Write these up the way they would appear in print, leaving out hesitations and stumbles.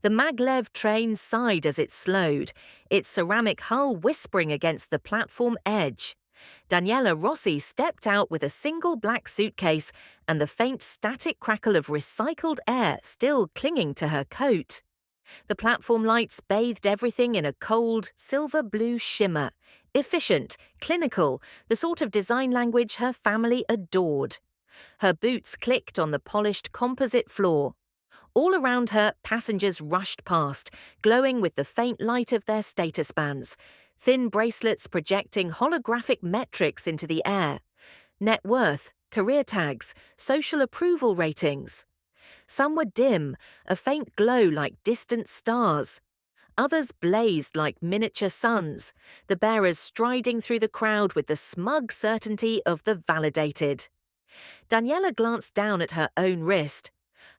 The maglev train sighed as it slowed, its ceramic hull whispering against the platform edge. Daniela Rossi stepped out with a single black suitcase and the faint static crackle of recycled air still clinging to her coat. The platform lights bathed everything in a cold, silver-blue shimmer. Efficient, clinical, the sort of design language her family adored. Her boots clicked on the polished composite floor. All around her, passengers rushed past, glowing with the faint light of their status bands, thin bracelets projecting holographic metrics into the air. Net worth, career tags, social approval ratings. Some were dim, a faint glow like distant stars. Others blazed like miniature suns, the bearers striding through the crowd with the smug certainty of the validated. Daniela glanced down at her own wrist.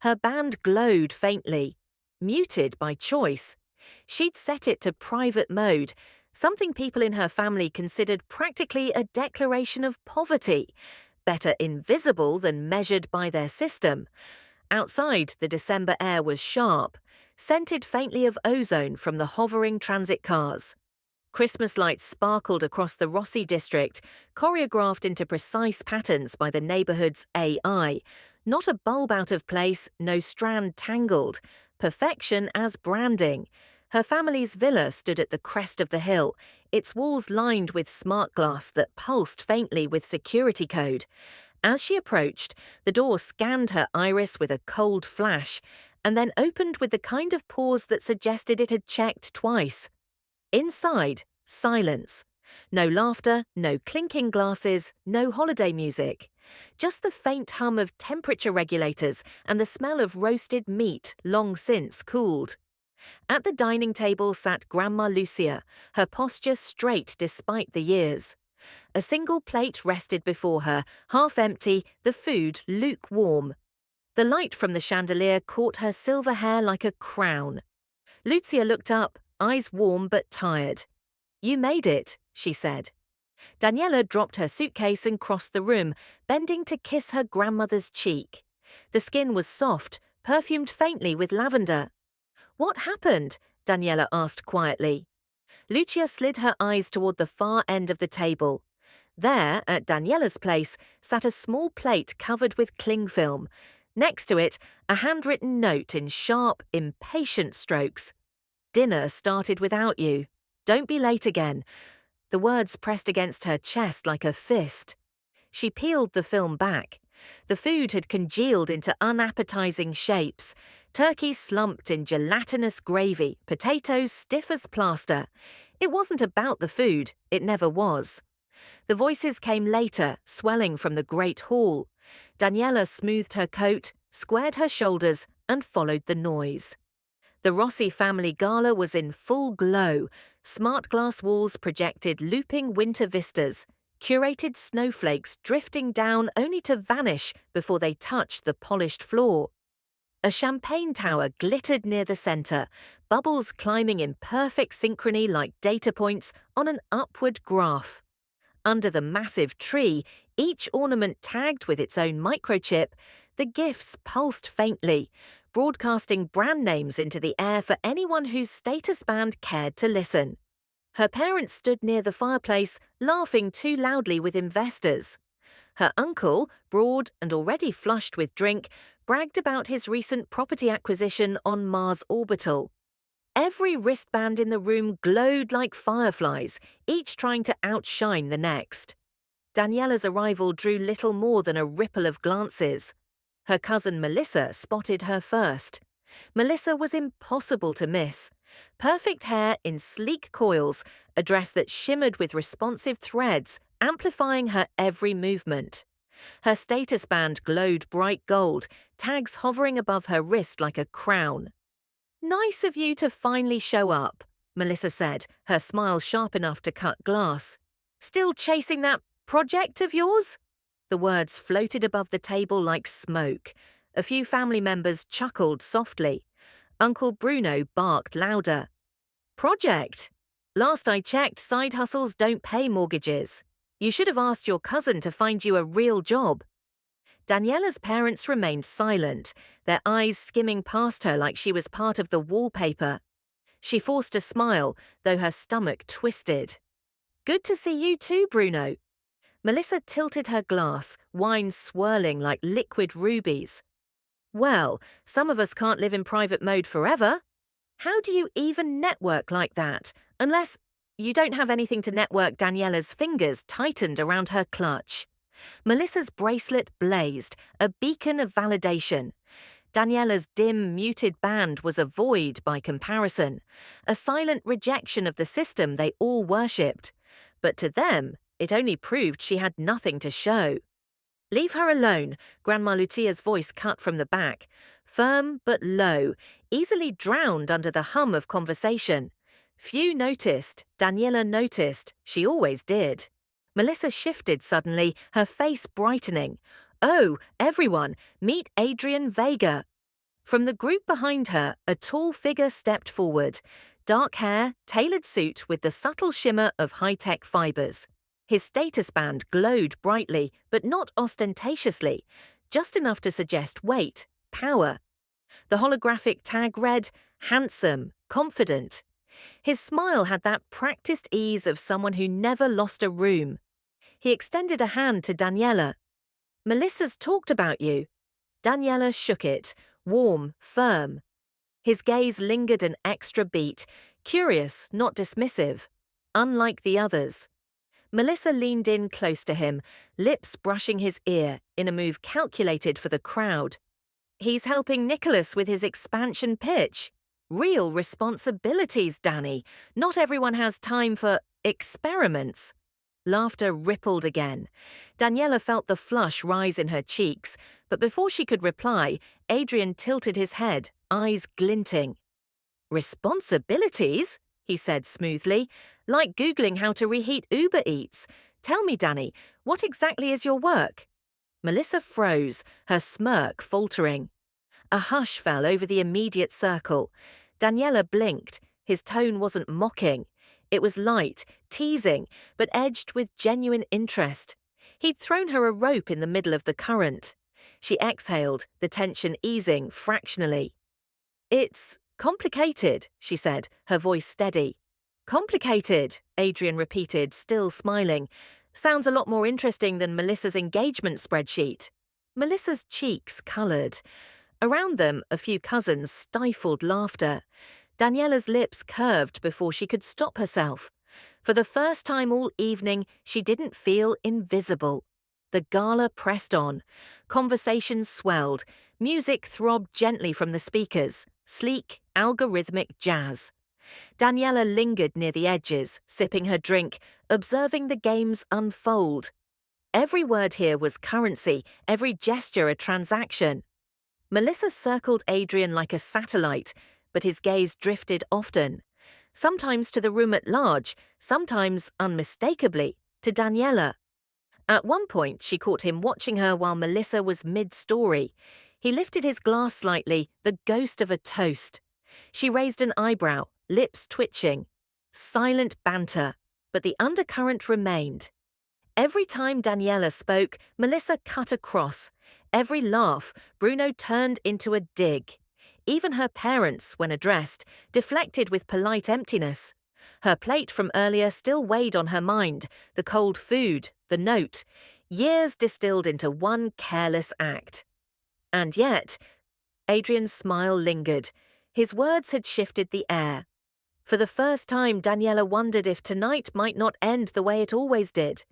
Her band glowed faintly, muted by choice. She'd set it to private mode, something people in her family considered practically a declaration of poverty, better invisible than measured by their system. Outside, the December air was sharp, scented faintly of ozone from the hovering transit cars. Christmas lights sparkled across the Rossi district, choreographed into precise patterns by the neighborhood's AI. Not a bulb out of place, no strand tangled. Perfection as branding. Her family's villa stood at the crest of the hill, its walls lined with smart glass that pulsed faintly with security code. As she approached, the door scanned her iris with a cold flash, and then opened with the kind of pause that suggested it had checked twice. Inside, silence. No laughter, no clinking glasses, no holiday music. Just the faint hum of temperature regulators and the smell of roasted meat long since cooled. At the dining table sat Grandma Lucia, her posture straight despite the years. A single plate rested before her, half empty, the food lukewarm. The light from the chandelier caught her silver hair like a crown. Lucia looked up, eyes warm but tired. "You made it," she said. Daniela dropped her suitcase and crossed the room, bending to kiss her grandmother's cheek. The skin was soft, perfumed faintly with lavender. "What happened?" Daniela asked quietly. Lucia slid her eyes toward the far end of the table. There, at Daniela's place, sat a small plate covered with cling film. Next to it, a handwritten note in sharp, impatient strokes. "Dinner started without you. Don't be late again." The words pressed against her chest like a fist. She peeled the film back. The food had congealed into unappetizing shapes. Turkey slumped in gelatinous gravy, potatoes stiff as plaster. It wasn't about the food, it never was. The voices came later, swelling from the great hall. Daniela smoothed her coat, squared her shoulders, and followed the noise. The Rossi family gala was in full glow. Smart glass walls projected looping winter vistas, curated snowflakes drifting down only to vanish before they touched the polished floor. A champagne tower glittered near the center, bubbles climbing in perfect synchrony like data points on an upward graph. Under the massive tree, each ornament tagged with its own microchip, the gifts pulsed faintly, broadcasting brand names into the air for anyone whose status band cared to listen. Her parents stood near the fireplace, laughing too loudly with investors. Her uncle, broad and already flushed with drink, bragged about his recent property acquisition on Mars Orbital. Every wristband in the room glowed like fireflies, each trying to outshine the next. Daniela's arrival drew little more than a ripple of glances. Her cousin Melissa spotted her first. Melissa was impossible to miss. Perfect hair in sleek coils, a dress that shimmered with responsive threads, amplifying her every movement. Her status band glowed bright gold, tags hovering above her wrist like a crown. "Nice of you to finally show up," Melissa said, her smile sharp enough to cut glass. "Still chasing that project of yours?" The words floated above the table like smoke. A few family members chuckled softly. Uncle Bruno barked louder. "Project? Last I checked, side hustles don't pay mortgages. You should have asked your cousin to find you a real job." Daniela's parents remained silent, their eyes skimming past her like she was part of the wallpaper. She forced a smile, though her stomach twisted. "Good to see you too, Bruno." Melissa tilted her glass, wine swirling like liquid rubies. "Well, some of us can't live in private mode forever. How do you even network like that? Unless you don't have anything to network." Daniela's fingers tightened around her clutch. Melissa's bracelet blazed, a beacon of validation. Daniela's dim, muted band was a void by comparison, a silent rejection of the system they all worshipped. But to them, it only proved she had nothing to show. "Leave her alone," Grandma Lucia's voice cut from the back, firm but low, easily drowned under the hum of conversation. Few noticed. Daniela noticed. She always did. Melissa shifted suddenly, her face brightening. "Oh, everyone, meet Adrian Vega." From the group behind her, a tall figure stepped forward. Dark hair, tailored suit with the subtle shimmer of high-tech fibers. His status band glowed brightly, but not ostentatiously, just enough to suggest weight, power. The holographic tag read, "Handsome, confident." His smile had that practiced ease of someone who never lost a room. He extended a hand to Daniela. "Melissa's talked about you." Daniela shook it, warm, firm. His gaze lingered an extra beat, curious, not dismissive. Unlike the others. Melissa leaned in close to him, lips brushing his ear, in a move calculated for the crowd. "He's helping Nicholas with his expansion pitch. Real responsibilities, Danny. Not everyone has time for experiments." Laughter rippled again. Daniela felt the flush rise in her cheeks, but before she could reply, Adrian tilted his head, eyes glinting. "Responsibilities?" he said smoothly, "like Googling how to reheat Uber Eats. Tell me, Danny, what exactly is your work?" Melissa froze, her smirk faltering. A hush fell over the immediate circle. Daniela blinked. His tone wasn't mocking. It was light, teasing, but edged with genuine interest. He'd thrown her a rope in the middle of the current. She exhaled, the tension easing fractionally. "It's complicated," she said, her voice steady. "Complicated," Adrian repeated, still smiling. "Sounds a lot more interesting than Melissa's engagement spreadsheet." Melissa's cheeks coloured. Around them, a few cousins stifled laughter. Daniela's lips curved before she could stop herself. For the first time all evening, she didn't feel invisible. The gala pressed on. Conversations swelled. Music throbbed gently from the speakers. Sleek, algorithmic jazz. Daniela lingered near the edges, sipping her drink, observing the games unfold. Every word here was currency, every gesture a transaction. Melissa circled Adrian like a satellite, but his gaze drifted often. Sometimes to the room at large, sometimes, unmistakably, to Daniela. At one point, she caught him watching her while Melissa was mid-story. He lifted his glass slightly, the ghost of a toast. She raised an eyebrow, lips twitching. Silent banter, but the undercurrent remained. Every time Daniela spoke, Melissa cut across. Every laugh, Bruno turned into a dig. Even her parents, when addressed, deflected with polite emptiness. Her plate from earlier still weighed on her mind, the cold food, the note, years distilled into one careless act. And yet, Adrian's smile lingered. His words had shifted the air. For the first time, Daniela wondered if tonight might not end the way it always did.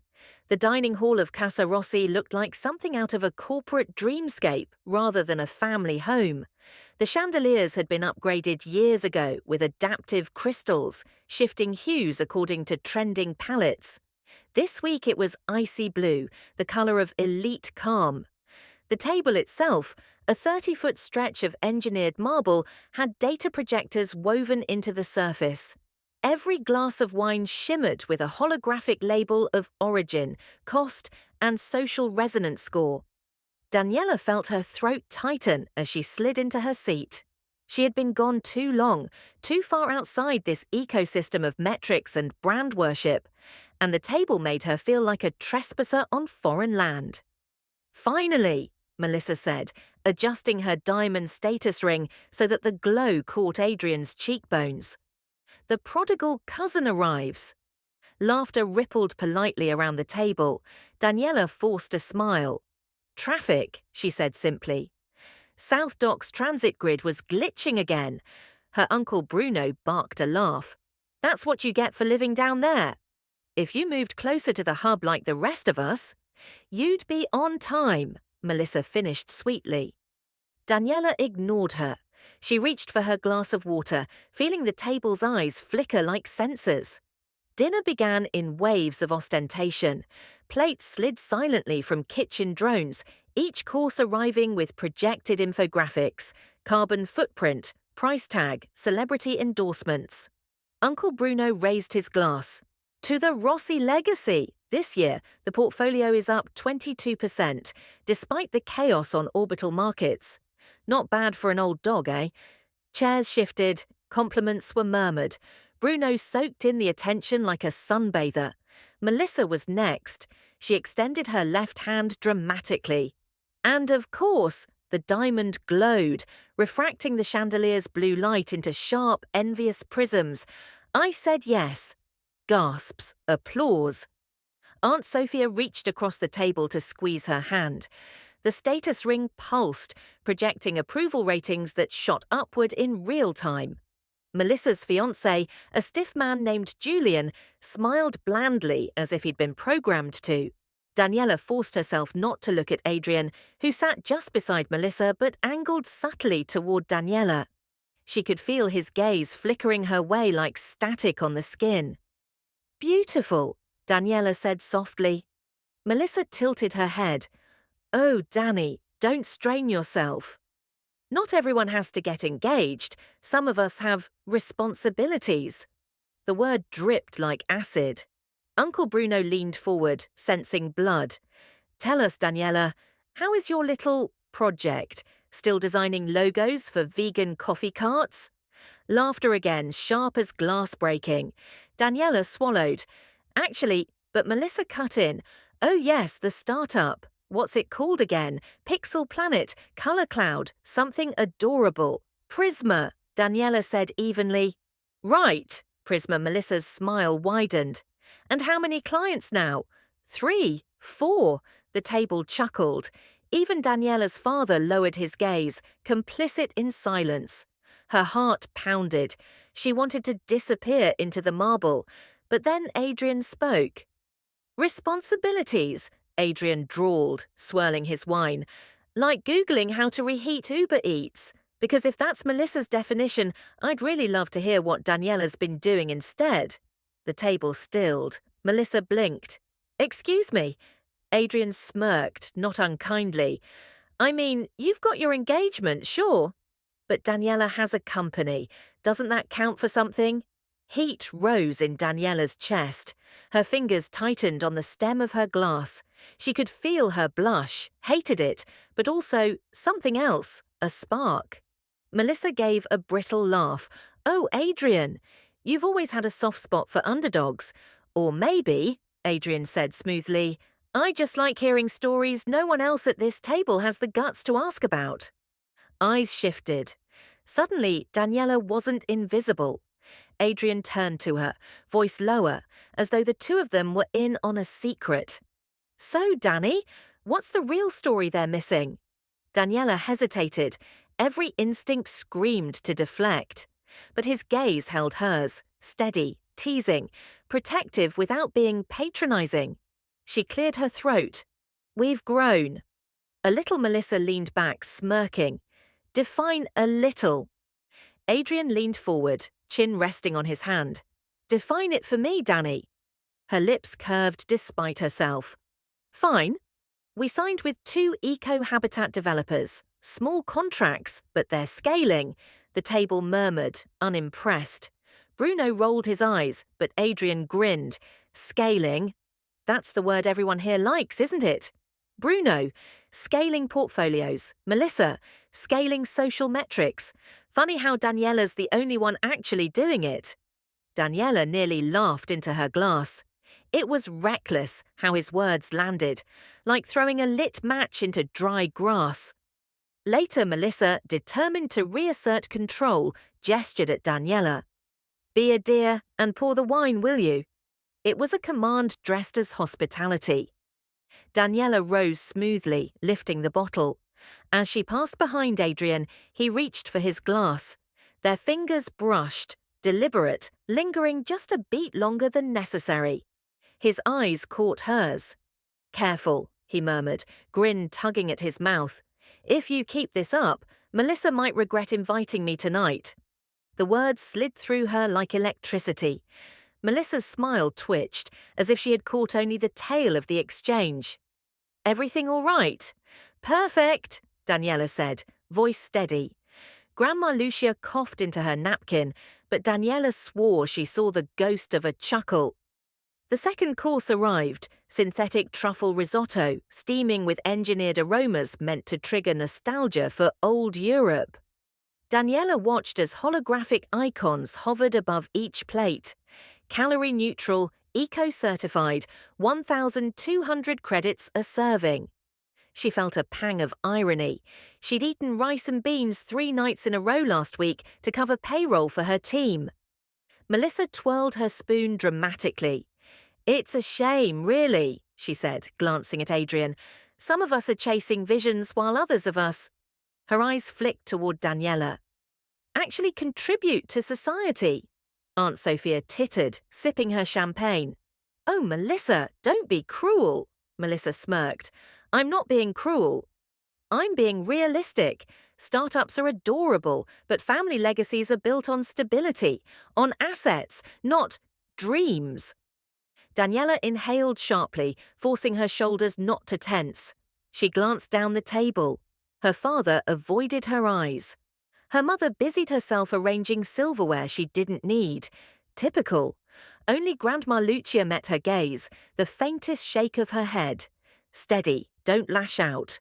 The dining hall of Casa Rossi looked like something out of a corporate dreamscape rather than a family home. The chandeliers had been upgraded years ago with adaptive crystals, shifting hues according to trending palettes. This week it was icy blue, the color of elite calm. The table itself, a 30-foot stretch of engineered marble, had data projectors woven into the surface. Every glass of wine shimmered with a holographic label of origin, cost, and social resonance score. Daniela felt her throat tighten as she slid into her seat. She had been gone too long, too far outside this ecosystem of metrics and brand worship, and the table made her feel like a trespasser on foreign land. "Finally!" Melissa said, adjusting her diamond status ring so that the glow caught Adrian's cheekbones. The prodigal cousin arrives. Laughter rippled politely around the table. Daniela forced a smile. Traffic, she said simply. South Dock's transit grid was glitching again. Her uncle Bruno barked a laugh. That's what you get for living down there. If you moved closer to the hub like the rest of us, you'd be on time, Melissa finished sweetly. Daniela ignored her. She reached for her glass of water, feeling the table's eyes flicker like sensors. Dinner began in waves of ostentation. Plates slid silently from kitchen drones, each course arriving with projected infographics, carbon footprint, price tag, celebrity endorsements. Uncle Bruno raised his glass. To the Rossi legacy! This year, the portfolio is up 22%, despite the chaos on orbital markets. Not bad for an old dog, eh? Chairs shifted, compliments were murmured. Bruno soaked in the attention like a sunbather. Melissa was next. She extended her left hand dramatically. And of course, the diamond glowed, refracting the chandelier's blue light into sharp, envious prisms. I said yes. Gasps, applause. Aunt Sophia reached across the table to squeeze her hand. The status ring pulsed, projecting approval ratings that shot upward in real time. Melissa's fiancé, a stiff man named Julian, smiled blandly as if he'd been programmed to. Daniela forced herself not to look at Adrian, who sat just beside Melissa but angled subtly toward Daniela. She could feel his gaze flickering her way like static on the skin. Beautiful, Daniela said softly. Melissa tilted her head. Oh, Danny, don't strain yourself. Not everyone has to get engaged. Some of us have responsibilities. The word dripped like acid. Uncle Bruno leaned forward, sensing blood. Tell us, Daniela, how is your little project? Still designing logos for vegan coffee carts? Laughter again, sharp as glass breaking. Daniela swallowed. Actually, but Melissa cut in. Oh yes, the startup. What's it called again? Pixel Planet, Color Cloud, something adorable. Prisma, Daniela said evenly. Right, Prisma. Melissa's smile widened. And how many clients now? 3, 4, the table chuckled. Even Daniela's father lowered his gaze, complicit in silence. Her heart pounded. She wanted to disappear into the marble. But then Adrian spoke. Responsibilities, Adrian drawled, swirling his wine. Like Googling how to reheat Uber Eats. Because if that's Melissa's definition, I'd really love to hear what Daniela's been doing instead. The table stilled. Melissa blinked. Excuse me. Adrian smirked, not unkindly. I mean, you've got your engagement, sure. But Daniela has a company. Doesn't that count for something? Heat rose in Daniela's chest. Her fingers tightened on the stem of her glass. She could feel her blush, hated it, but also something else, a spark. Melissa gave a brittle laugh. Oh, Adrian, you've always had a soft spot for underdogs. Or maybe, Adrian said smoothly, I just like hearing stories no one else at this table has the guts to ask about. Eyes shifted. Suddenly, Daniela wasn't invisible. Adrian turned to her, voice lower, as though the two of them were in on a secret. So, Danny, what's the real story they're missing? Daniela hesitated. Every instinct screamed to deflect. But his gaze held hers, steady, teasing, protective without being patronizing. She cleared her throat. We've grown. A little Melissa leaned back, smirking. Define a little. Adrian leaned forward, chin resting on his hand. Define it for me, Danny. Her lips curved despite herself. Fine. We signed with 2 eco-habitat developers. Small contracts, but they're scaling. The table murmured, unimpressed. Bruno rolled his eyes, but Adrian grinned. Scaling. That's the word everyone here likes, isn't it? Bruno, scaling portfolios. Melissa, scaling social metrics. Funny how Daniela's the only one actually doing it. Daniela nearly laughed into her glass. It was reckless how his words landed, like throwing a lit match into dry grass. Later, Melissa, determined to reassert control, gestured at Daniela. "Be a dear and pour the wine, will you?" It was a command dressed as hospitality. Daniela rose smoothly, lifting the bottle. As she passed behind Adrian, he reached for his glass. Their fingers brushed, deliberate, lingering just a beat longer than necessary. His eyes caught hers. "Careful," he murmured, grin tugging at his mouth. "If you keep this up, Melissa might regret inviting me tonight." The words slid through her like electricity. Melissa's smile twitched, as if she had caught only the tail of the exchange. "Everything all right?" "Perfect," Daniela said, voice steady. Grandma Lucia coughed into her napkin, but Daniela swore she saw the ghost of a chuckle. The second course arrived, synthetic truffle risotto, steaming with engineered aromas meant to trigger nostalgia for old Europe. Daniela watched as holographic icons hovered above each plate. Calorie neutral, eco-certified, 1,200 credits a serving. She felt a pang of irony. She'd eaten rice and beans 3 nights in a row last week to cover payroll for her team. Melissa twirled her spoon dramatically. "It's a shame, really," she said, glancing at Adrian. "Some of us are chasing visions while others of us—" Her eyes flicked toward Daniela. "Actually contribute to society." Aunt Sophia tittered, sipping her champagne. "Oh, Melissa, don't be cruel," Melissa smirked. "I'm not being cruel. I'm being realistic. Startups are adorable, but family legacies are built on stability, on assets, not dreams." Daniela inhaled sharply, forcing her shoulders not to tense. She glanced down the table. Her father avoided her eyes. Her mother busied herself arranging silverware she didn't need. Typical. Only Grandma Lucia met her gaze, the faintest shake of her head. "Steady, don't lash out."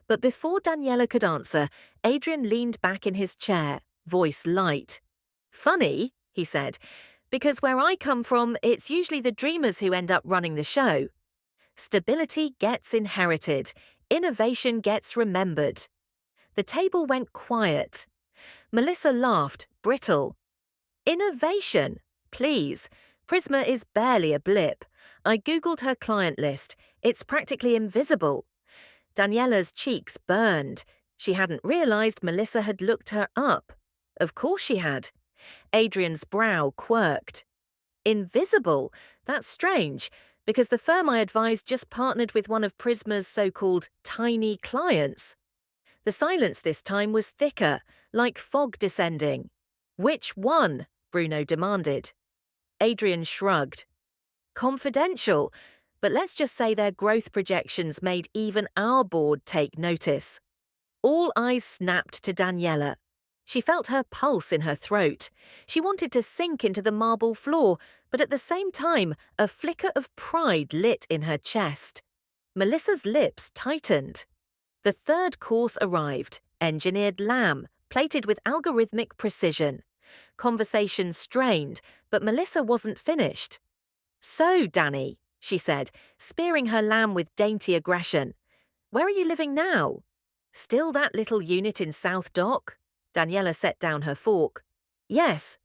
But before Daniela could answer, Adrian leaned back in his chair, voice light. "Funny," he said, "because where I come from, it's usually the dreamers who end up running the show. Stability gets inherited. Innovation gets remembered." The table went quiet. Melissa laughed, brittle. "Innovation? Please. Prisma is barely a blip. I googled her client list. It's practically invisible." Daniela's cheeks burned. She hadn't realized Melissa had looked her up. Of course she had. Adrian's brow quirked. "Invisible? That's strange, because the firm I advised just partnered with one of Prisma's so-called tiny clients." The silence this time was thicker, like fog descending. "Which one?" Bruno demanded. Adrian shrugged. "Confidential, but let's just say their growth projections made even our board take notice." All eyes snapped to Daniela. She felt her pulse in her throat. She wanted to sink into the marble floor, but at the same time, a flicker of pride lit in her chest. Melissa's lips tightened. The third course arrived, engineered lamb, plated with algorithmic precision. Conversation strained, but Melissa wasn't finished. "So, Danny," she said, spearing her lamb with dainty aggression, "where are you living now?" "Still that little unit in South Dock?" Daniela set down her fork. "Yes."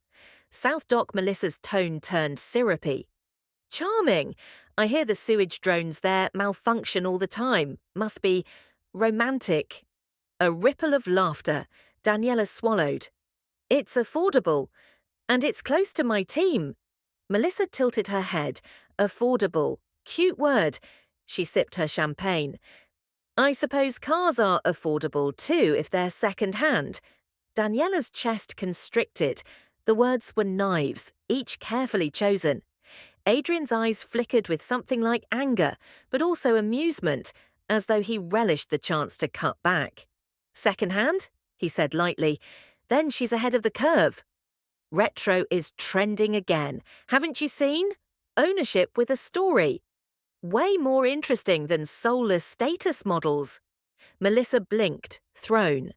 South Dock. Melissa's tone turned syrupy. "Charming. I hear the sewage drones there malfunction all the time. Must be romantic." A ripple of laughter. Daniela swallowed. "It's affordable. And it's close to my team." Melissa tilted her head. Affordable. Cute word. She sipped her champagne. "I suppose cars are affordable too if they're second-hand." Daniela's chest constricted. The words were knives, each carefully chosen. Adrian's eyes flickered with something like anger, but also amusement, as though he relished the chance to cut back. "Second-hand?" he said lightly. "Then she's ahead of the curve." Retro is trending again. Haven't you seen? Ownership with a story. Way more interesting than soulless status models. Melissa blinked, thrown.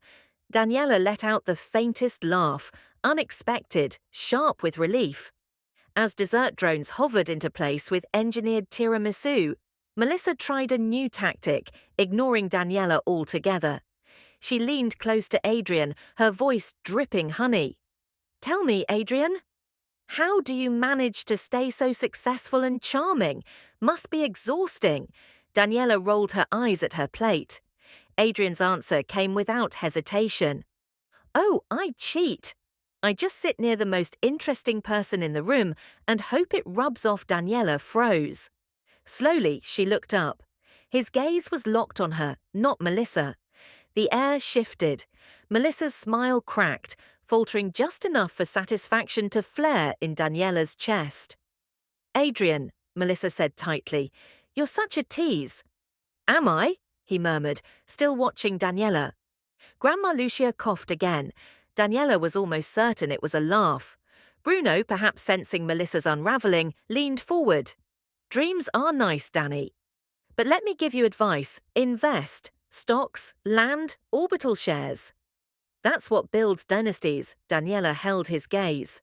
Daniela let out the faintest laugh, unexpected, sharp with relief. As dessert drones hovered into place with engineered tiramisu, Melissa tried a new tactic, ignoring Daniela altogether. She leaned close to Adrian, her voice dripping honey. "Tell me, Adrian, how do you manage to stay so successful and charming? Must be exhausting." Daniela rolled her eyes at her plate. Adrian's answer came without hesitation. "Oh, I cheat. I just sit near the most interesting person in the room and hope it rubs off." Daniela froze. Slowly, she looked up. His gaze was locked on her, not Melissa. The air shifted. Melissa's smile cracked, faltering just enough for satisfaction to flare in Daniela's chest. "Adrian," Melissa said tightly, "you're such a tease." "Am I?" he murmured, still watching Daniela. Grandma Lucia coughed again. Daniela was almost certain it was a laugh. Bruno, perhaps sensing Melissa's unraveling, leaned forward. "Dreams are nice, Danny. But let me give you advice. Invest. Stocks, land, orbital shares. That's what builds dynasties." Daniela held his gaze.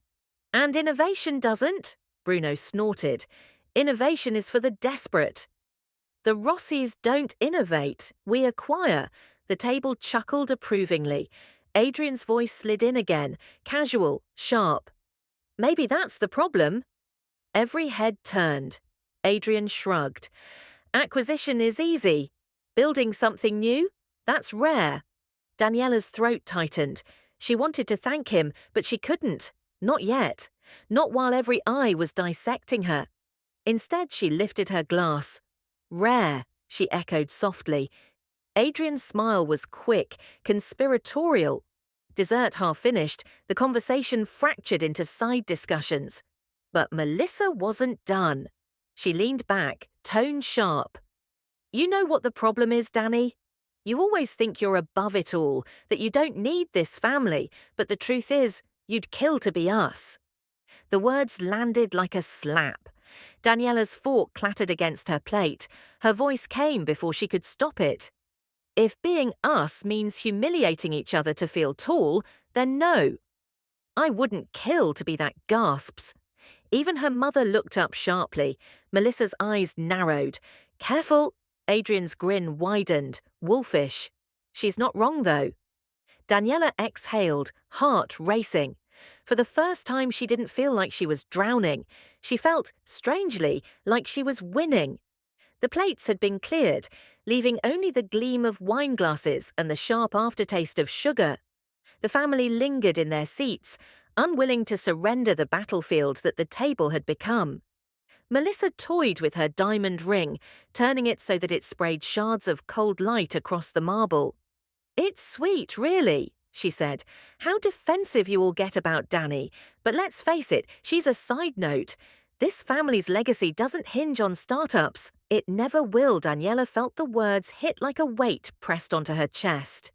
"And innovation doesn't?" Bruno snorted. "Innovation is for the desperate." "The Rossis don't innovate, we acquire." The table chuckled approvingly. Adrian's voice slid in again, casual, sharp. "Maybe that's the problem." Every head turned. Adrian shrugged. "Acquisition is easy. Building something new? That's rare." Daniela's throat tightened. She wanted to thank him, but she couldn't. Not yet. Not while every eye was dissecting her. Instead, she lifted her glass. "Rare," she echoed softly. Adrian's smile was quick, conspiratorial. Dessert half finished, the conversation fractured into side discussions. But Melissa wasn't done. She leaned back, tone sharp. "You know what the problem is, Danny? You always think you're above it all, that you don't need this family, but the truth is, you'd kill to be us." The words landed like a slap. Daniela's fork clattered against her plate. Her voice came before she could stop it. "If being us means humiliating each other to feel tall, then no. I wouldn't kill to be that." Gasps. Even her mother looked up sharply. Melissa's eyes narrowed. "Careful." Adrian's grin widened, wolfish. "She's not wrong, though." Daniela exhaled, heart racing. For the first time, she didn't feel like she was drowning. She felt, strangely, like she was winning. The plates had been cleared, leaving only the gleam of wine glasses and the sharp aftertaste of sugar. The family lingered in their seats, unwilling to surrender the battlefield that the table had become. Melissa toyed with her diamond ring, turning it so that it sprayed shards of cold light across the marble. "It's sweet, really," she said. "How defensive you all get about Danny. But let's face it, she's a side note. This family's legacy doesn't hinge on startups. It never will." Daniela felt the words hit like a weight pressed onto her chest.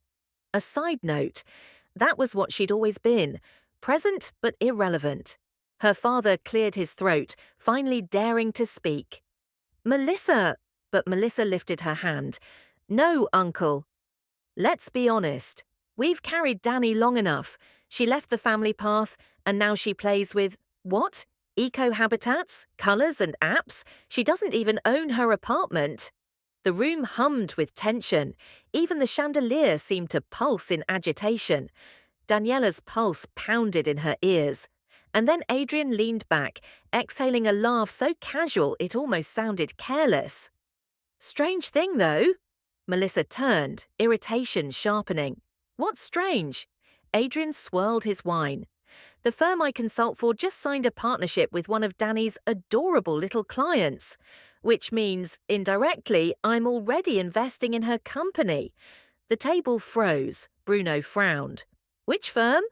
A side note. That was what she'd always been. Present but irrelevant. Her father cleared his throat, finally daring to speak. "Melissa!" But Melissa lifted her hand. "No, Uncle. Let's be honest. We've carried Danny long enough. She left the family path, and now she plays with, what? Eco-habitats, colours and apps? She doesn't even own her apartment." The room hummed with tension. Even the chandelier seemed to pulse in agitation. Daniela's pulse pounded in her ears. And then Adrian leaned back, exhaling a laugh so casual it almost sounded careless. "Strange thing, though." Melissa turned, irritation sharpening. "What's strange?" Adrian swirled his wine. "The firm I consult for just signed a partnership with one of Danny's adorable little clients, which means, indirectly, I'm already investing in her company." The table froze. Bruno frowned. "Which firm?"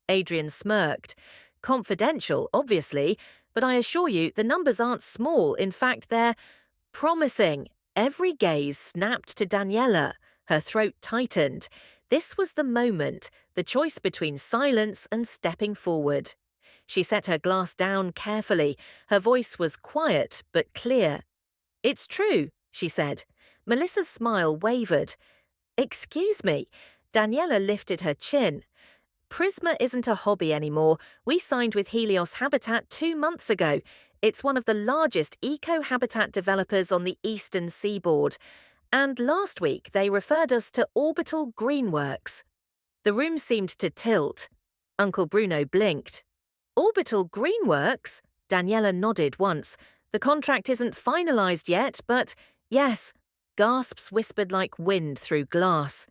Adrian smirked. "Confidential, obviously, but I assure you the numbers aren't small. In fact, they're promising." Every gaze snapped to Daniela. Her throat tightened. This was the moment, the choice between silence and stepping forward. She set her glass down carefully. Her voice was quiet but clear. "It's true," she said. Melissa's smile wavered. "Excuse me." Daniela lifted her chin. Prisma isn't a hobby anymore. We signed with Helios Habitat 2 months ago. It's one of the largest eco-habitat developers on the eastern seaboard. And last week they referred us to Orbital Greenworks. The room seemed to tilt. Uncle Bruno blinked. Orbital Greenworks? Daniela nodded once. The contract isn't finalized yet, but yes. Gasps whispered like wind through glass.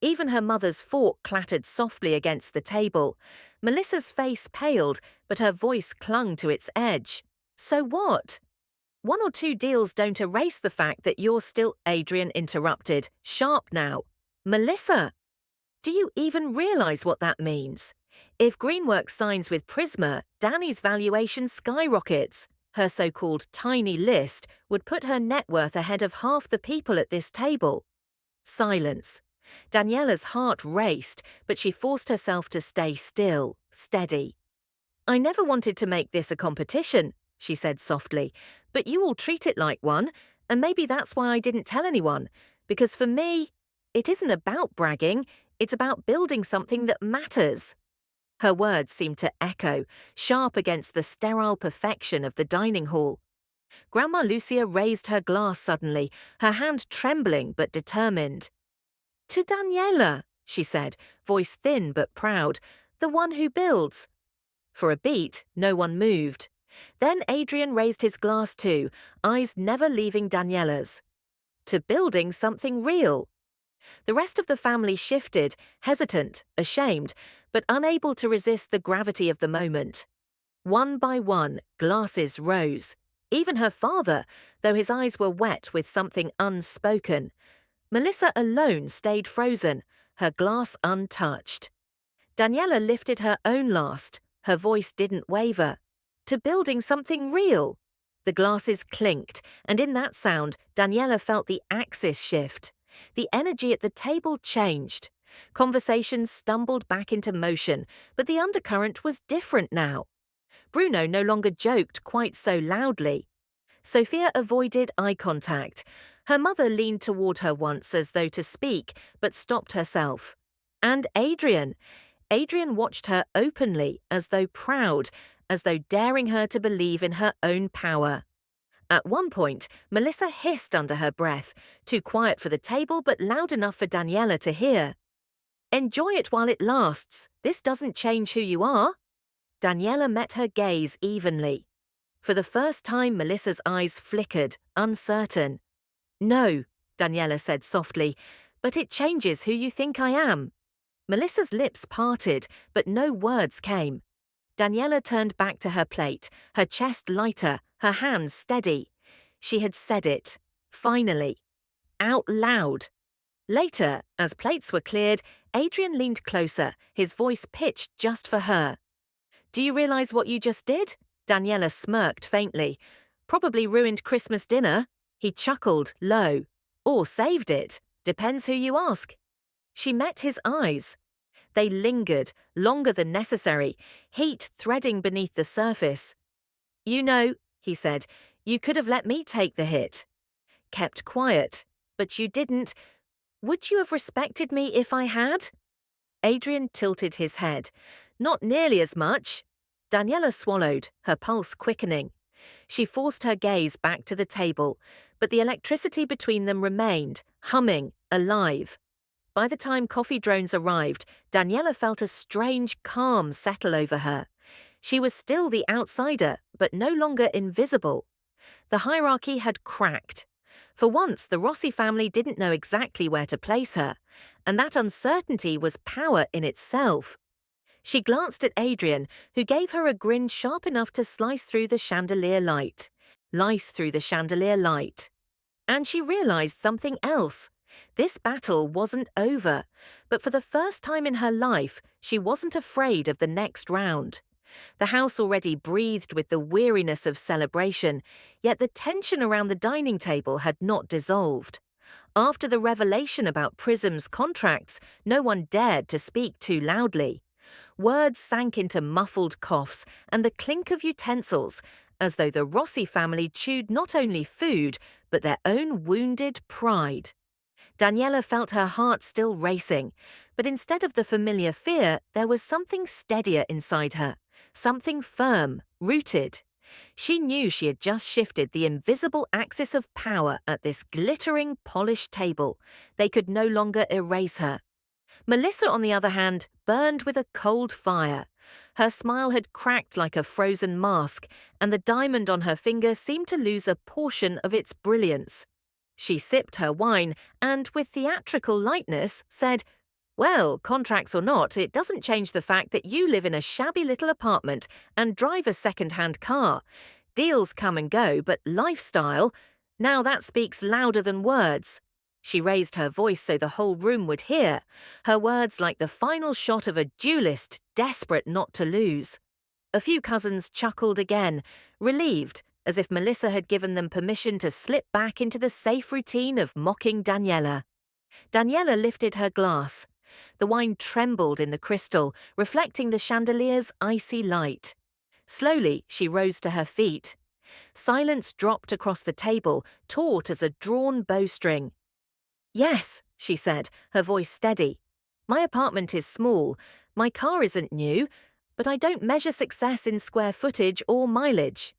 Even her mother's fork clattered softly against the table. Melissa's face paled, but her voice clung to its edge. So what? 1 or 2 deals don't erase the fact that you're still— Adrian interrupted, sharp now. Melissa! Do you even realize what that means? If Greenworks signs with Prisma, Danny's valuation skyrockets. Her so-called tiny list would put her net worth ahead of half the people at this table. Silence. Daniela's heart raced, but she forced herself to stay still, steady. I never wanted to make this a competition, she said softly, but you all treat it like one, and maybe that's why I didn't tell anyone, because for me, it isn't about bragging, it's about building something that matters. Her words seemed to echo, sharp against the sterile perfection of the dining hall. Grandma Lucia raised her glass suddenly, her hand trembling but determined. To Daniela, she said, voice thin but proud, the one who builds. For a beat, no one moved. Then Adrian raised his glass too, eyes never leaving Daniela's. To building something real. The rest of the family shifted, hesitant, ashamed, but unable to resist the gravity of the moment. One by one, glasses rose. Even her father, though his eyes were wet with something unspoken. Melissa alone stayed frozen, her glass untouched. Daniela lifted her own last. Her voice didn't waver. To building something real. The glasses clinked, and in that sound, Daniela felt the axis shift. The energy at the table changed. Conversation stumbled back into motion, but the undercurrent was different now. Bruno no longer joked quite so loudly. Sophia avoided eye contact. Her mother leaned toward her once as though to speak, but stopped herself. And Adrian. Adrian watched her openly, as though proud, as though daring her to believe in her own power. At one point, Melissa hissed under her breath, too quiet for the table but loud enough for Daniela to hear. Enjoy it while it lasts. This doesn't change who you are. Daniela met her gaze evenly. For the first time, Melissa's eyes flickered, uncertain. No, Daniela said softly, but it changes who you think I am. Melissa's lips parted, but no words came. Daniela turned back to her plate, her chest lighter, her hands steady. She had said it. Finally. Out loud. Later, as plates were cleared, Adrian leaned closer, his voice pitched just for her. Do you realize what you just did? Daniela smirked faintly. Probably ruined Christmas dinner. He chuckled, low. Or saved it. Depends who you ask. She met his eyes. They lingered, longer than necessary, heat threading beneath the surface. You know, he said, you could have let me take the hit. Kept quiet. But you didn't. Would you have respected me if I had? Adrian tilted his head. Not nearly as much. Daniela swallowed, her pulse quickening. She forced her gaze back to the table, but the electricity between them remained, humming, alive. By the time coffee drones arrived, Daniela felt a strange calm settle over her. She was still the outsider, but no longer invisible. The hierarchy had cracked. For once, the Rossi family didn't know exactly where to place her, and that uncertainty was power in itself. She glanced at Adrian, who gave her a grin sharp enough to slice through the chandelier light. And she realized something else. This battle wasn't over, but for the first time in her life, she wasn't afraid of the next round. The house already breathed with the weariness of celebration, yet the tension around the dining table had not dissolved. After the revelation about Prism's contracts, no one dared to speak too loudly. Words sank into muffled coughs and the clink of utensils, as though the Rossi family chewed not only food, but their own wounded pride. Daniela felt her heart still racing, but instead of the familiar fear, there was something steadier inside her, something firm, rooted. She knew she had just shifted the invisible axis of power at this glittering, polished table. They could no longer erase her. Melissa, on the other hand, burned with a cold fire. Her smile had cracked like a frozen mask, and the diamond on her finger seemed to lose a portion of its brilliance. She sipped her wine and, with theatrical lightness, said, "Well, contracts or not, it doesn't change the fact that you live in a shabby little apartment and drive a second-hand car. Deals come and go, but lifestyle, now that speaks louder than words." She raised her voice so the whole room would hear, her words like the final shot of a duelist desperate not to lose. A few cousins chuckled again, relieved, as if Melissa had given them permission to slip back into the safe routine of mocking Daniela. Daniela lifted her glass. The wine trembled in the crystal, reflecting the chandelier's icy light. Slowly, she rose to her feet. Silence dropped across the table, taut as a drawn bowstring. "Yes," she said, her voice steady. "My apartment is small, my car isn't new, but I don't measure success in square footage or mileage."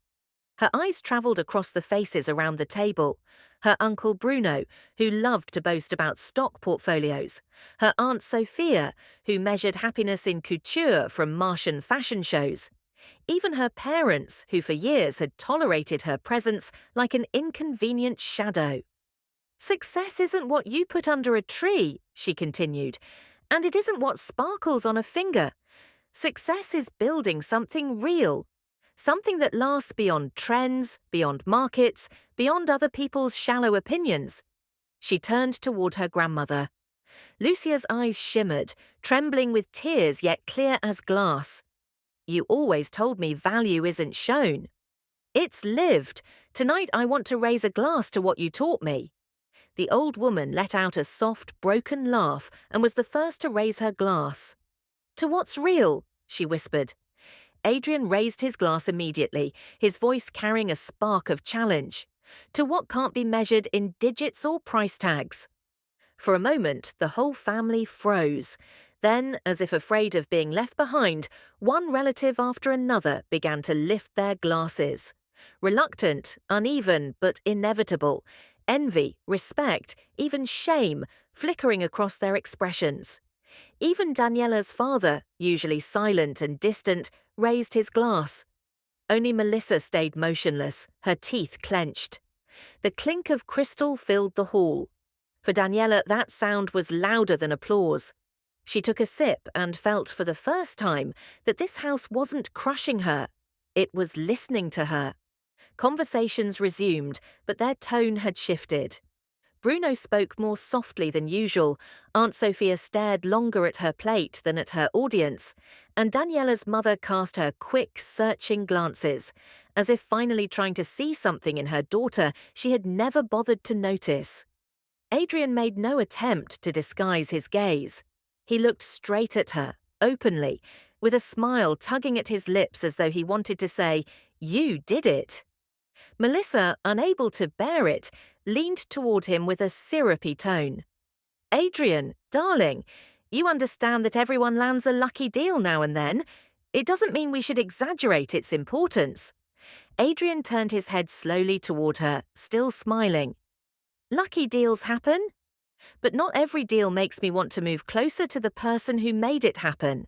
Her eyes travelled across the faces around the table. Her uncle Bruno, who loved to boast about stock portfolios. Her aunt Sophia, who measured happiness in couture from Martian fashion shows. Even her parents, who for years had tolerated her presence like an inconvenient shadow. "Success isn't what you put under a tree," she continued, "and it isn't what sparkles on a finger. Success is building something real. Something that lasts beyond trends, beyond markets, beyond other people's shallow opinions." She turned toward her grandmother. Lucia's eyes shimmered, trembling with tears yet clear as glass. "You always told me value isn't shown." "It's lived. Tonight I want to raise a glass to what you taught me." The old woman let out a soft, broken laugh and was the first to raise her glass. "To what's real?" she whispered. Adrian raised his glass immediately, his voice carrying a spark of challenge. "To what can't be measured in digits or price tags." For a moment, the whole family froze. Then, as if afraid of being left behind, one relative after another began to lift their glasses. Reluctant, uneven, but inevitable. Envy, respect, even shame, flickering across their expressions. Even Daniela's father, usually silent and distant, raised his glass. Only Melissa stayed motionless, her teeth clenched. The clink of crystal filled the hall. For Daniela, that sound was louder than applause. She took a sip and felt for the first time that this house wasn't crushing her. It was listening to her. Conversations resumed, but their tone had shifted. Bruno spoke more softly than usual, Aunt Sophia stared longer at her plate than at her audience, and Daniela's mother cast her quick, searching glances, as if finally trying to see something in her daughter she had never bothered to notice. Adrian made no attempt to disguise his gaze. He looked straight at her, openly, with a smile tugging at his lips as though he wanted to say, "You did it." Melissa, unable to bear it, leaned toward him with a syrupy tone. "Adrian, darling, you understand that everyone lands a lucky deal now and then. It doesn't mean we should exaggerate its importance." Adrian turned his head slowly toward her, still smiling. "Lucky deals happen, but not every deal makes me want to move closer to the person who made it happen."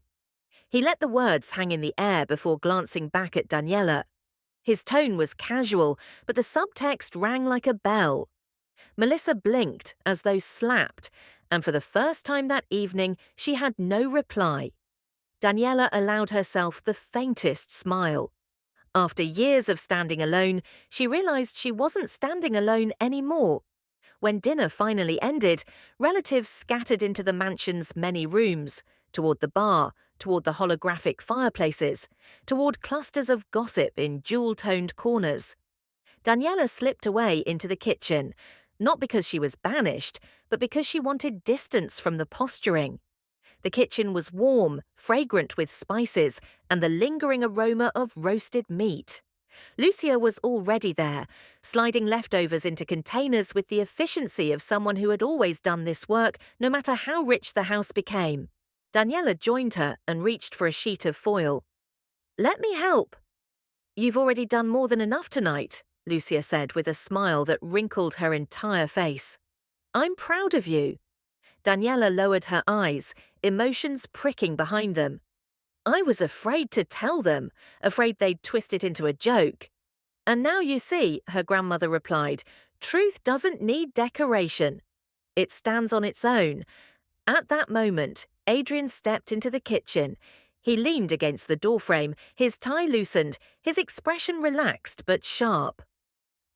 He let the words hang in the air before glancing back at Daniela. His tone was casual, but the subtext rang like a bell. Melissa blinked as though slapped, and for the first time that evening, she had no reply. Daniela allowed herself the faintest smile. After years of standing alone, she realized she wasn't standing alone anymore. When dinner finally ended, relatives scattered into the mansion's many rooms, toward the bar, toward the holographic fireplaces, toward clusters of gossip in jewel-toned corners. Daniela slipped away into the kitchen, not because she was banished, but because she wanted distance from the posturing. The kitchen was warm, fragrant with spices, and the lingering aroma of roasted meat. Lucia was already there, sliding leftovers into containers with the efficiency of someone who had always done this work, no matter how rich the house became. Daniela joined her and reached for a sheet of foil. "Let me help." "You've already done more than enough tonight," Lucia said with a smile that wrinkled her entire face. "I'm proud of you." Daniela lowered her eyes, emotions pricking behind them. "I was afraid to tell them, afraid they'd twist it into a joke." "And now you see," her grandmother replied, "truth doesn't need decoration. It stands on its own." At that moment, Adrian stepped into the kitchen. He leaned against the doorframe, his tie loosened, his expression relaxed but sharp.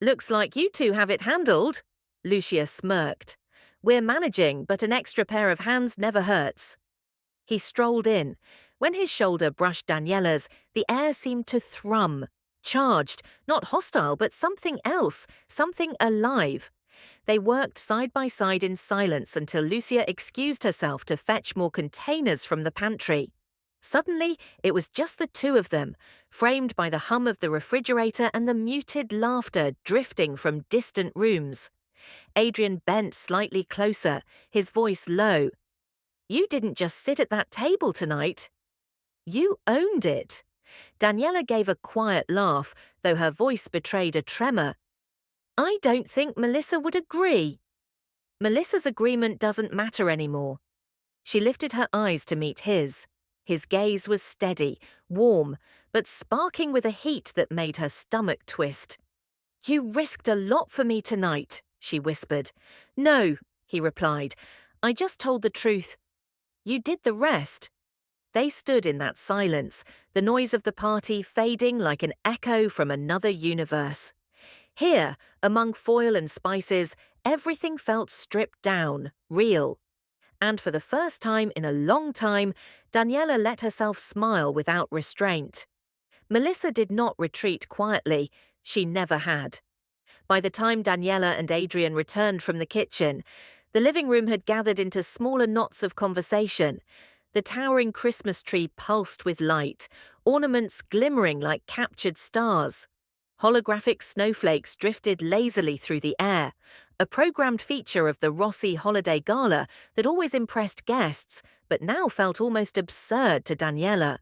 "Looks like you two have it handled," Lucia smirked. "We're managing, but an extra pair of hands never hurts." He strolled in. When his shoulder brushed Daniela's, the air seemed to thrum. Charged, not hostile, but something else, something alive. They worked side by side in silence until Lucia excused herself to fetch more containers from the pantry. Suddenly, it was just the two of them, framed by the hum of the refrigerator and the muted laughter drifting from distant rooms. Adrian bent slightly closer, his voice low. "You didn't just sit at that table tonight. You owned it." Daniela gave a quiet laugh, though her voice betrayed a tremor. "I don't think Melissa would agree." "Melissa's agreement doesn't matter anymore." She lifted her eyes to meet his. His gaze was steady, warm, but sparking with a heat that made her stomach twist. "You risked a lot for me tonight," she whispered. "No," he replied. "I just told the truth. You did the rest." They stood in that silence, the noise of the party fading like an echo from another universe. Here, among foil and spices, everything felt stripped down, real. And for the first time in a long time, Daniela let herself smile without restraint. Melissa did not retreat quietly. She never had. By the time Daniela and Adrian returned from the kitchen, the living room had gathered into smaller knots of conversation. The towering Christmas tree pulsed with light, ornaments glimmering like captured stars. Holographic snowflakes drifted lazily through the air, a programmed feature of the Rossi Holiday Gala that always impressed guests, but now felt almost absurd to Daniela.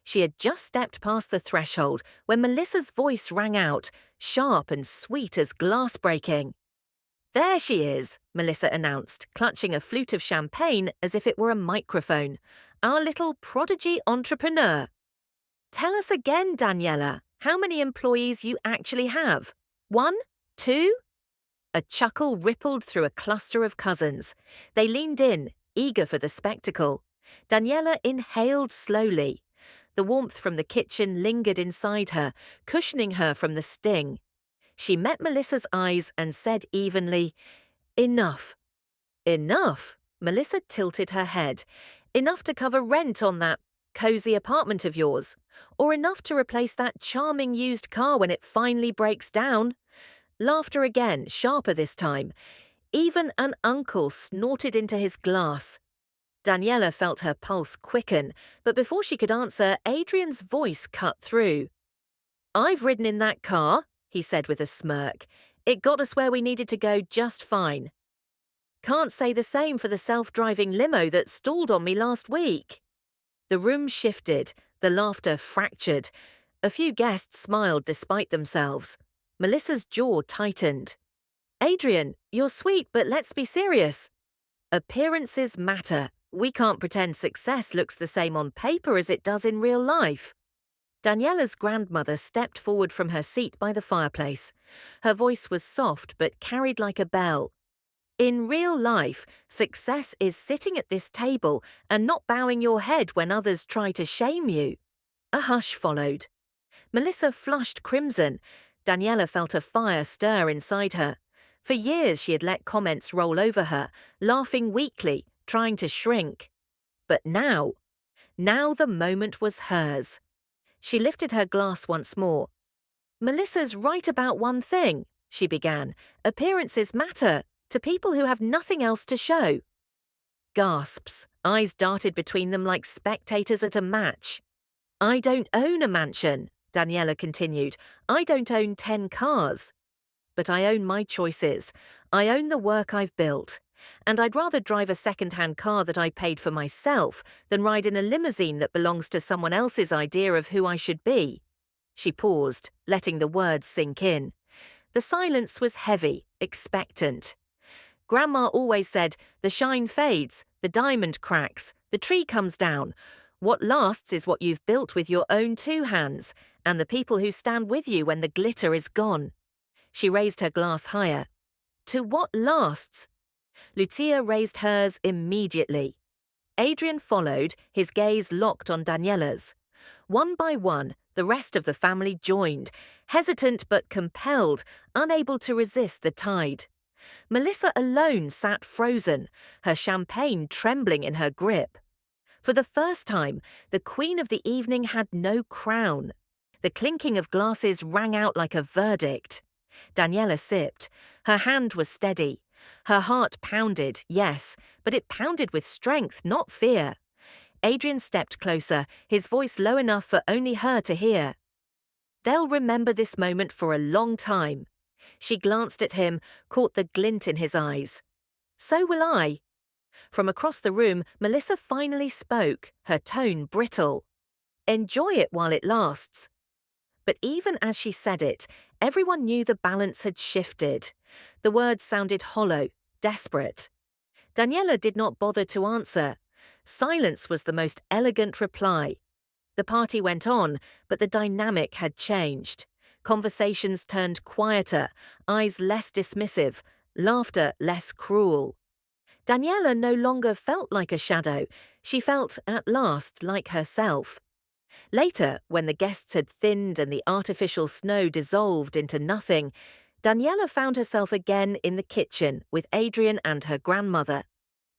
She had just stepped past the threshold when Melissa's voice rang out, sharp and sweet as glass breaking. "There she is," Melissa announced, clutching a flute of champagne as if it were a microphone. "Our little prodigy entrepreneur." "Tell us again, Daniela, how many employees you actually have. 1? 2? A chuckle rippled through a cluster of cousins. They leaned in, eager for the spectacle. Daniela inhaled slowly. The warmth from the kitchen lingered inside her, cushioning her from the sting. She met Melissa's eyes and said evenly, "Enough." "Enough?" Melissa tilted her head. "Enough to cover rent on that cozy apartment of yours? Or enough to replace that charming used car when it finally breaks down?" Laughter again, sharper this time. Even an uncle snorted into his glass. Daniela felt her pulse quicken, but before she could answer, Adrian's voice cut through. "I've ridden in that car," he said with a smirk. "It got us where we needed to go just fine." "Can't say the same for the self-driving limo that stalled on me last week." The room shifted, the laughter fractured. A few guests smiled despite themselves. Melissa's jaw tightened. "Adrian, you're sweet, but let's be serious. Appearances matter. We can't pretend success looks the same on paper as it does in real life." Daniela's grandmother stepped forward from her seat by the fireplace. Her voice was soft but carried like a bell. "In real life, success is sitting at this table and not bowing your head when others try to shame you." A hush followed. Melissa flushed crimson. Daniela felt a fire stir inside her. For years she had let comments roll over her, laughing weakly, trying to shrink. But now the moment was hers. She lifted her glass once more. "Melissa's right about one thing," she began. "Appearances matter to people who have nothing else to show." Gasps. Eyes darted between them like spectators at a match. "I don't own a mansion," Daniela continued. "I don't own 10 cars. But I own my choices. I own the work I've built. And I'd rather drive a second-hand car that I paid for myself than ride in a limousine that belongs to someone else's idea of who I should be." She paused, letting the words sink in. The silence was heavy, expectant. Grandma always said, "The shine fades, the diamond cracks, the tree comes down. What lasts is what you've built with your own 2 hands, and the people who stand with you when the glitter is gone." She raised her glass higher. "To what lasts?" Lucia raised hers immediately. Adrian followed, his gaze locked on Daniela's. One by one, the rest of the family joined, hesitant but compelled, unable to resist the tide. Melissa alone sat frozen, her champagne trembling in her grip. For the first time, the queen of the evening had no crown. The clinking of glasses rang out like a verdict. Daniela sipped. Her hand was steady. Her heart pounded, yes, but it pounded with strength, not fear. Adrian stepped closer, his voice low enough for only her to hear. "They'll remember this moment for a long time." She glanced at him, caught the glint in his eyes. "So will I." From across the room, Melissa finally spoke, her tone brittle. "Enjoy it while it lasts." But even as she said it, everyone knew the balance had shifted. The words sounded hollow, desperate. Daniela did not bother to answer. Silence was the most elegant reply. The party went on, but the dynamic had changed. Conversations turned quieter, eyes less dismissive, laughter less cruel. Daniela no longer felt like a shadow. She felt, at last, like herself. Later, when the guests had thinned and the artificial snow dissolved into nothing, Daniela found herself again in the kitchen with Adrian and her grandmother.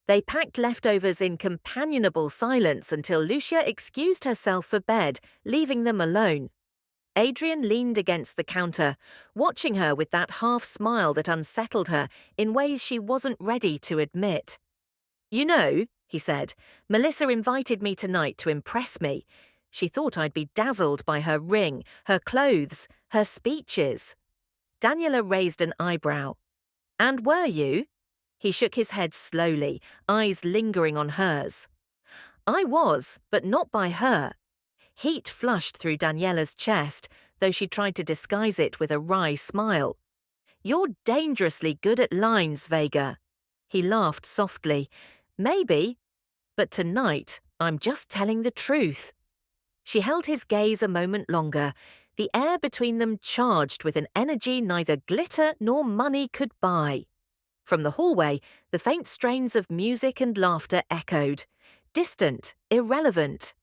They packed leftovers in companionable silence until Lucia excused herself for bed, leaving them alone. Adrian leaned against the counter, watching her with that half-smile that unsettled her in ways she wasn't ready to admit. "You know," he said, "Melissa invited me tonight to impress me. She thought I'd be dazzled by her ring, her clothes, her speeches." Daniela raised an eyebrow. "And were you?" He shook his head slowly, eyes lingering on hers. "I was, but not by her." Heat flushed through Daniela's chest, though she tried to disguise it with a wry smile. "You're dangerously good at lines, Vega." He laughed softly. "Maybe, but tonight I'm just telling the truth." She held his gaze a moment longer, the air between them charged with an energy neither glitter nor money could buy. From the hallway, the faint strains of music and laughter echoed, distant, irrelevant.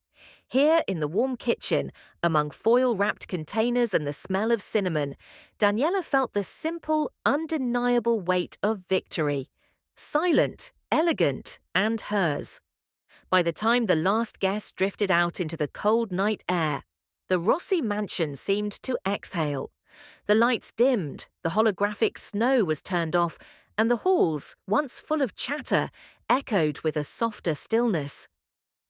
Here in the warm kitchen, among foil-wrapped containers and the smell of cinnamon, Daniela felt the simple, undeniable weight of victory. Silent, elegant, and hers. By the time the last guest drifted out into the cold night air, the Rossi mansion seemed to exhale. The lights dimmed, the holographic snow was turned off, and the halls, once full of chatter, echoed with a softer stillness.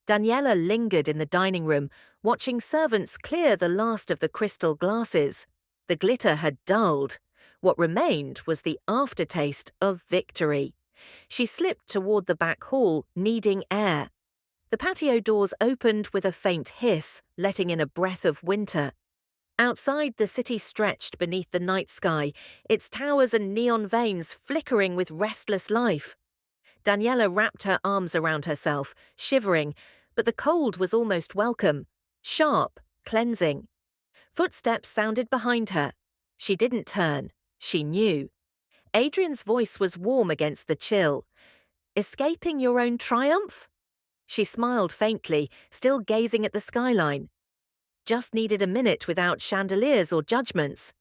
Daniela lingered in the dining room, watching servants clear the last of the crystal glasses. The glitter had dulled. What remained was the aftertaste of victory. She slipped toward the back hall, needing air. The patio doors opened with a faint hiss, letting in a breath of winter. Outside, the city stretched beneath the night sky, its towers and neon veins flickering with restless life. Daniela wrapped her arms around herself, shivering, but the cold was almost welcome. Sharp, cleansing. Footsteps sounded behind her. She didn't turn. She knew. Adrian's voice was warm against the chill. "Escaping your own triumph?" She smiled faintly, still gazing at the skyline. "Just needed a minute without chandeliers or judgments."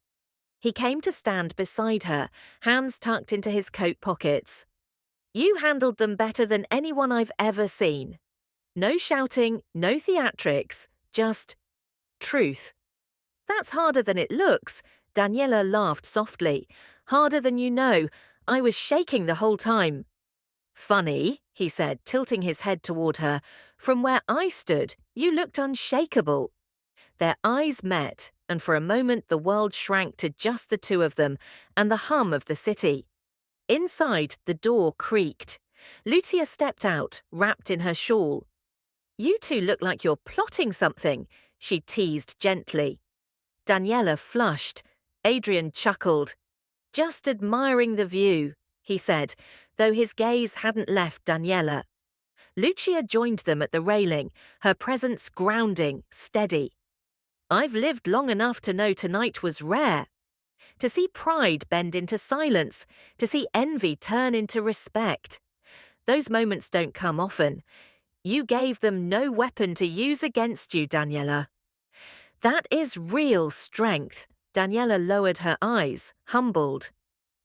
He came to stand beside her, hands tucked into his coat pockets. "You handled them better than anyone I've ever seen. No shouting, no theatrics, just truth." "That's harder than it looks," Daniela laughed softly. "Harder than you know. I was shaking the whole time." "Funny," he said, tilting his head toward her. "From where I stood, you looked unshakable." Their eyes met, and for a moment the world shrank to just the two of them and the hum of the city. Inside, the door creaked. Lucia stepped out, wrapped in her shawl. "You two look like you're plotting something," she teased gently. Daniela flushed. Adrian chuckled. "Just admiring the view," he said, though his gaze hadn't left Daniela. Lucia joined them at the railing, her presence grounding, steady. "I've lived long enough to know tonight was rare. To see pride bend into silence, to see envy turn into respect. Those moments don't come often. You gave them no weapon to use against you, Daniela." "That is real strength." Daniela lowered her eyes, humbled.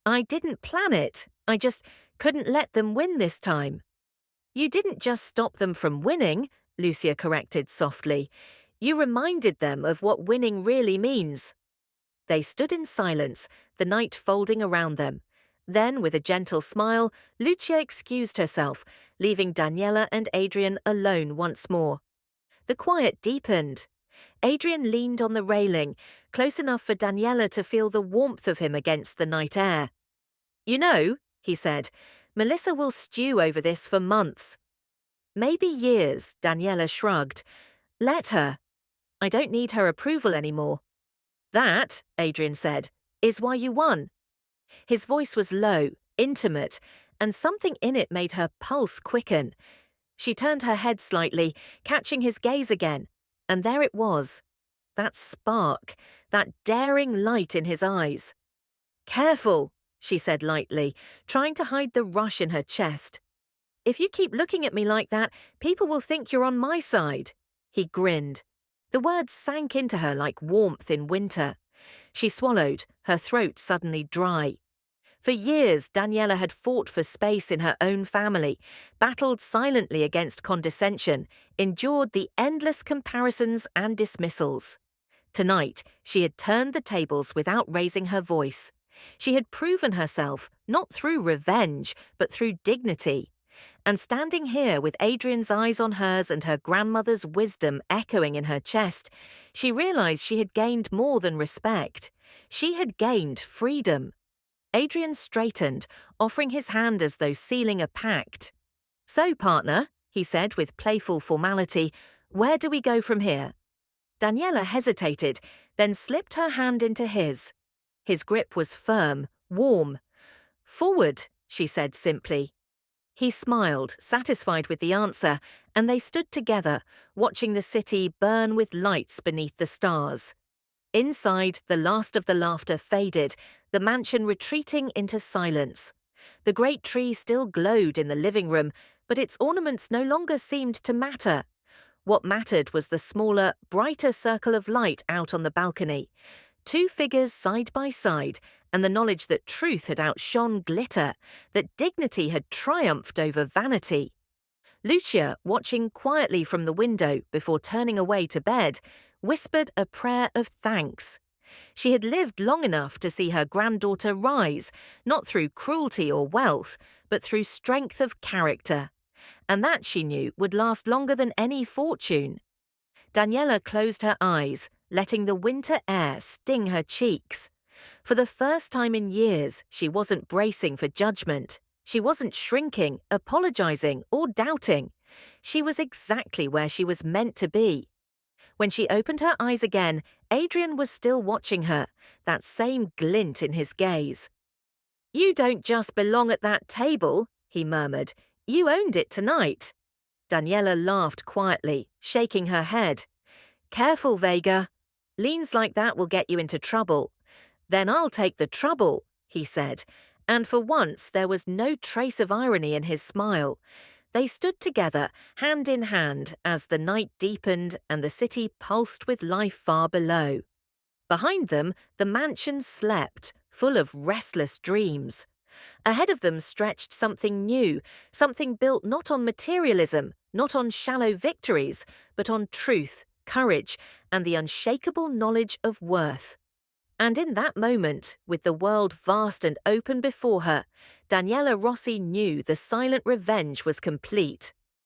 "I didn't plan it. I just couldn't let them win this time." "You didn't just stop them from winning," Lucia corrected softly. "You reminded them of what winning really means." They stood in silence, the night folding around them. Then, with a gentle smile, Lucia excused herself, leaving Daniela and Adrian alone once more. The quiet deepened. Adrian leaned on the railing, close enough for Daniela to feel the warmth of him against the night air. "You know," he said, "Melissa will stew over this for months." "Maybe years," Daniela shrugged. "Let her. I don't need her approval anymore." "That," Adrian said, "is why you won." His voice was low, intimate, and something in it made her pulse quicken. She turned her head slightly, catching his gaze again, and there it was. That spark, that daring light in his eyes. "Careful," she said lightly, trying to hide the rush in her chest. "If you keep looking at me like that, people will think you're on my side." He grinned. The words sank into her like warmth in winter. She swallowed, her throat suddenly dry. For years, Daniela had fought for space in her own family, battled silently against condescension, endured the endless comparisons and dismissals. Tonight, she had turned the tables without raising her voice. She had proven herself, not through revenge, but through dignity. And standing here with Adrian's eyes on hers and her grandmother's wisdom echoing in her chest, she realized she had gained more than respect. She had gained freedom. Adrian straightened, offering his hand as though sealing a pact. "So, partner," he said with playful formality, "where do we go from here?" Daniela hesitated, then slipped her hand into his. His grip was firm, warm. "Forward," she said simply. He smiled, satisfied with the answer, and they stood together, watching the city burn with lights beneath the stars. Inside, the last of the laughter faded, the mansion retreating into silence. The great tree still glowed in the living room, but its ornaments no longer seemed to matter. What mattered was the smaller, brighter circle of light out on the balcony. Two figures side by side, and the knowledge that truth had outshone glitter, that dignity had triumphed over vanity. Lucia, watching quietly from the window before turning away to bed, whispered a prayer of thanks. She had lived long enough to see her granddaughter rise, not through cruelty or wealth, but through strength of character. And that, she knew, would last longer than any fortune. Daniela closed her eyes, letting the winter air sting her cheeks. For the first time in years, she wasn't bracing for judgment. She wasn't shrinking, apologizing, or doubting. She was exactly where she was meant to be. When she opened her eyes again, Adrian was still watching her, that same glint in his gaze. "You don't just belong at that table," he murmured. "You owned it tonight." Daniela laughed quietly, shaking her head. "Careful, Vega. Leans like that will get you into trouble." "Then I'll take the trouble," he said, and for once there was no trace of irony in his smile. They stood together, hand in hand, as the night deepened and the city pulsed with life far below. Behind them, the mansion slept, full of restless dreams. Ahead of them stretched something new, something built not on materialism, not on shallow victories, but on truth, courage, and the unshakable knowledge of worth. And in that moment, with the world vast and open before her, Daniela Rossi knew the silent revenge was complete.